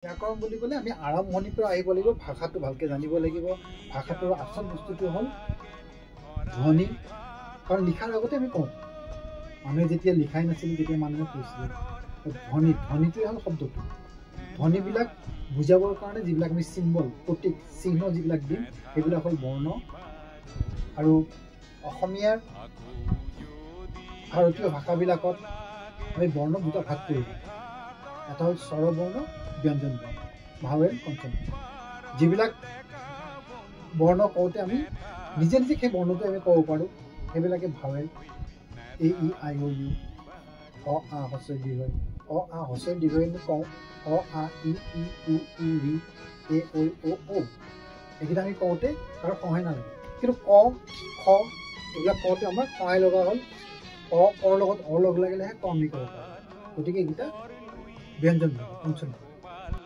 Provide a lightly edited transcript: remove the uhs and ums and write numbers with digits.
ব্যাকৰণ বুলি ক'লে আমি আৰম্ভণিৰ পৰা আহিব লাগিব, ভাষাটো ভালকৈ জানিব লাগিব। ভাষাটোৰ আচল বস্তুটো হ'ল ধ্বনি, কাৰণ লিখাৰ আগতে আমি কওঁ, মানুহে যেতিয়া লিখাই নাছিল তেতিয়া মানুহে কৈছিলে ধ্বনিটোৱে হ'ল শব্দটো। ধ্বনিবিলাক বুজাবৰ কাৰণে যিবিলাক আমি চিম্বল, প্ৰতীক, চিহ্ন যিবিলাক দিম সেইবিলাক হ'ল বৰ্ণ। আৰু অসমীয়াৰ ভাৰতীয় ভাষাবিলাকত আমি বৰ্ণ দুটা ভাগ কৰিব। এটা হ'ল স্বৰবৰ্ণ, ব্যঞ্জন বৰ্ণ, ভাৱেল, কঞ্চন। যিবিলাক বৰ্ণ কওঁতে আমি নিজে নিজে সেই বৰ্ণটো আমি ক'ব পাৰোঁ, সেইবিলাকে vowel. A E I O U, অ আ হস্ৰ ই দীৰ্ঘ ই। অ আ হস্ৰ ই দীৰ্ঘ ই কওঁ, অ আ ই ই উ ঊ ঋ এ ঐ ও ঔ। এইকেইটা আমি কওঁতে কাৰো সহায় নালাগে। কিন্তু ক, খ এইবিলাক কওঁতে আমাৰ সহায় লগা হ'ল। অ কৰ লগত অ লগ লাগিলেহে ক আমি ক'ব পাৰোঁ। গতিকে এইকেইটা ব্যঞ্জন বৰ্ণ, কঞ্চন বৰ্ণ।